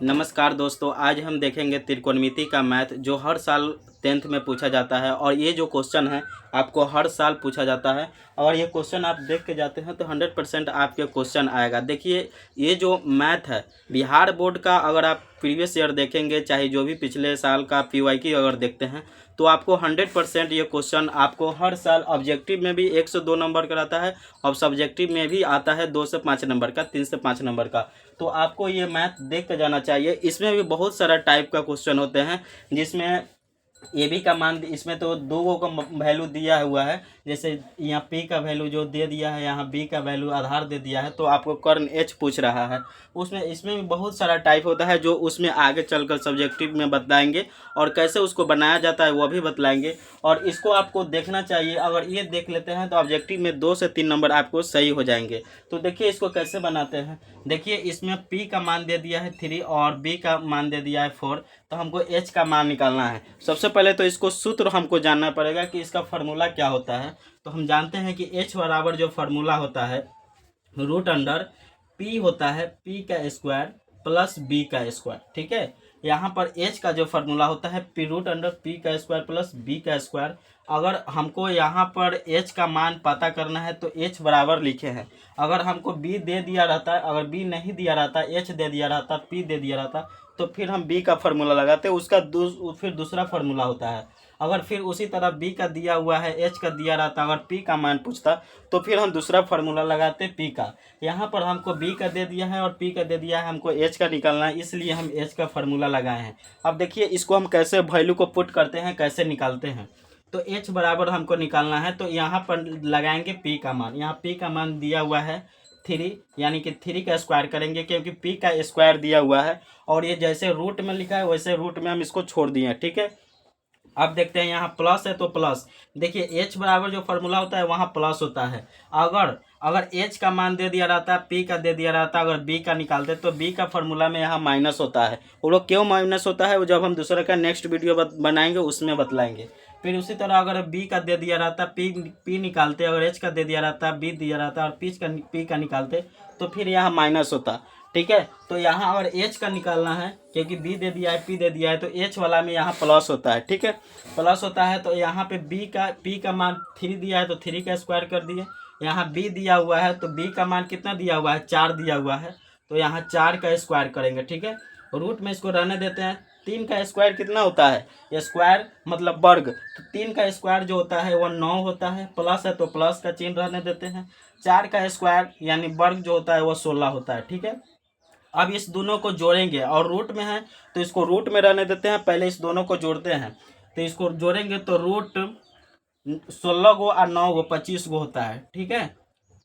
नमस्कार दोस्तों, आज हम देखेंगे त्रिकोणमिति का मैथ जो हर साल 10th में पूछा जाता है। और ये जो क्वेश्चन है आपको हर साल पूछा जाता है। और ये क्वेश्चन आप देख के जाते हैं तो 100% आपके क्वेश्चन आएगा। देखिए, ये जो मैथ है बिहार बोर्ड का, अगर आप प्रीवियस ईयर देखेंगे, चाहे जो भी पिछले साल का PYQ अगर देखते हैं तो आपको 100% ये क्वेश्चन आपको हर साल ऑब्जेक्टिव में भी 1 से 2 नंबर का रहता है और सब्जेक्टिव में भी आता है 2 से 5 नंबर का, 3 से 5 नंबर का। तो आपको ये मैथ देख के जाना चाहिए। इसमें भी बहुत सारा टाइप का क्वेश्चन होते हैं, जिसमें ए बी का मान, इसमें तो दो का वैल्यू दिया हुआ है। जैसे यहाँ पी का वैल्यू जो दे दिया है, यहाँ बी का वैल्यू आधार दे दिया है, तो आपको कर्ण एच पूछ रहा है। इसमें भी बहुत सारा टाइप होता है जो उसमें आगे चलकर सब्जेक्टिव में बताएंगे और कैसे उसको बनाया जाता है वो भी बतलाएंगे। और इसको आपको देखना चाहिए। अगर ये देख लेते हैं तो ऑब्जेक्टिव में 2 से 3 नंबर आपको सही हो जाएंगे। तो देखिए इसको कैसे बनाते हैं। देखिए, इसमें पी का मान दे दिया है 3 और बी का मान दे दिया है 4। तो हमको एच का मान निकालना है। सबसे पहले तो इसको सूत्र हमको जानना पड़ेगा कि इसका फार्मूला क्या होता है। तो हम जानते हैं कि एच बराबर जो फार्मूला होता है रूट अंडर पी होता है पी का स्क्वायर प्लस बी का स्क्वायर। ठीक है, यहाँ पर एच का जो फार्मूला होता है पी रूट अंडर पी का स्क्वायर प्लस बी का स्क्वायर। अगर हमको यहाँ पर एच का मान पता करना है तो एच बराबर लिखे हैं। अगर हमको बी दे दिया रहता, अगर बी नहीं दिया रहता, एच दे दिया रहता, पी दे दिया रहता, तो फिर हम बी का फार्मूला लगाते। उसका फिर दूसरा फार्मूला होता है। अगर फिर उसी तरह बी का दिया हुआ है, एच का दिया रहता, अगर पी का मान पूछता तो फिर हम दूसरा फार्मूला लगाते पी का। यहाँ पर हमको बी का दे दिया है और पी का दे दिया है, हमको एच का निकालना है, इसलिए हम एच का फार्मूला लगाए हैं। अब देखिए इसको हम कैसे वैल्यू को पुट करते हैं, कैसे निकालते हैं। तो एच बराबर हमको निकालना है, तो यहाँ पर लगाएंगे पी का मान। यहाँ पी का मान दिया हुआ है 3, यानी कि 3 का स्क्वायर करेंगे क्योंकि पी का स्क्वायर दिया हुआ है। और ये जैसे रूट में लिखा है वैसे रूट में हम इसको छोड़ दिए। ठीक है, अब देखते हैं यहाँ प्लस है तो प्लस। देखिए एच बराबर जो फार्मूला होता है वहाँ प्लस होता है। अगर एच का मान दे दिया रहता, पी का दे दिया रहता, अगर बी का निकालते तो बी का फार्मूला में यहाँ माइनस होता है। वो लोग क्यों माइनस होता है वो जब हम दूसरे का नेक्स्ट वीडियो बनाएंगे उसमें बतलाएंगे। फिर उसी तरह अगर बी का दे दिया रहता, पी निकालते, अगर एच का दे दिया रहता, बी दिया रहता और पी का निकालते तो फिर यहाँ माइनस होता। ठीक है, तो यहाँ अगर एच का निकालना है क्योंकि बी दे दिया है, पी दे दिया है, तो एच वाला में यहाँ प्लस होता है। ठीक है, प्लस होता है तो यहाँ पे पी का मान 3 दिया है तो 3 का स्क्वायर कर दिए। यहाँ बी दिया हुआ है तो बी का मान कितना दिया हुआ है, 4 दिया हुआ है, तो यहाँ 4 का स्क्वायर करेंगे। ठीक है, रूट में इसको रहने देते हैं। 3 का स्क्वायर कितना होता है, स्क्वायर मतलब वर्ग, तो 3 का स्क्वायर जो होता है वो 9 होता है। प्लस है तो प्लस का चिन्ह रहने देते हैं। 4 का स्क्वायर यानी वर्ग जो होता है वो 16 होता है। ठीक है, अब इस दोनों को जोड़ेंगे और रूट में है तो इसको रूट में रहने देते हैं। पहले इस दोनों को जोड़ते हैं, तो इसको जोड़ेंगे तो रूट 16 गो और 9 गो 25 गो होता है। ठीक है,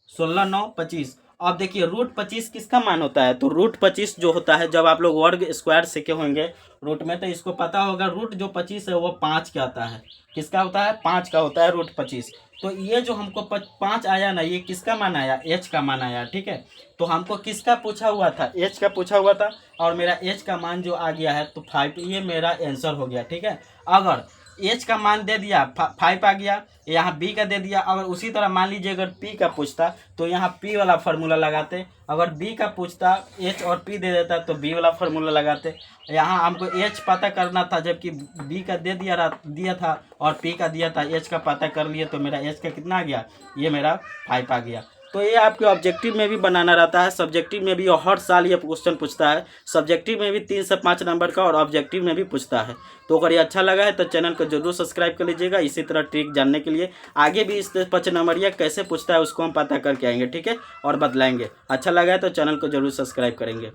16 9 25। अब देखिए रूट 25 किसका मान होता है, तो रूट 25 जो होता है, जब आप लोग वर्ग स्क्वायर सीखे होंगे रूट में तो इसको पता होगा। रूट जो 25 है वो 5 का आता है। किसका होता है, 5 का होता है रूट 25। तो ये जो हमको 5 आया ना, ये किसका मान आया, एच का मान आया। ठीक है, तो हमको किसका पूछा हुआ था, एच का पूछा हुआ था और मेरा एच का मान जो आ गया है तो 5, ये मेरा आंसर हो गया। ठीक है, अगर एच का मान दे दिया 5 आ गया, यहाँ बी का दे दिया। अगर उसी तरह मान लीजिए अगर पी का पूछता तो यहाँ पी वाला फार्मूला लगाते। अगर बी का पूछता, एच और पी दे देता तो बी वाला फार्मूला लगाते। यहाँ हमको एच पता करना था, जबकि बी का दिया था और पी का दिया था। एच का पता कर लिए तो मेरा एच का कितना आ गया, ये मेरा 5 आ गया। तो ये आपके ऑब्जेक्टिव में भी बनाना रहता है, सब्जेक्टिव में भी, और हर साल ये क्वेश्चन पूछता है। सब्जेक्टिव में भी 3 से 5 नंबर का और ऑब्जेक्टिव में भी पूछता है। तो अगर ये अच्छा लगा है तो चैनल को जरूर सब्सक्राइब कर लीजिएगा। इसी तरह ट्रिक जानने के लिए आगे भी इस 5 नंबरिया कैसे पूछता है उसको हम पता करके आएंगे। ठीक है, और बतलाएंगे। अच्छा लगा है तो चैनल को जरूर सब्सक्राइब करेंगे।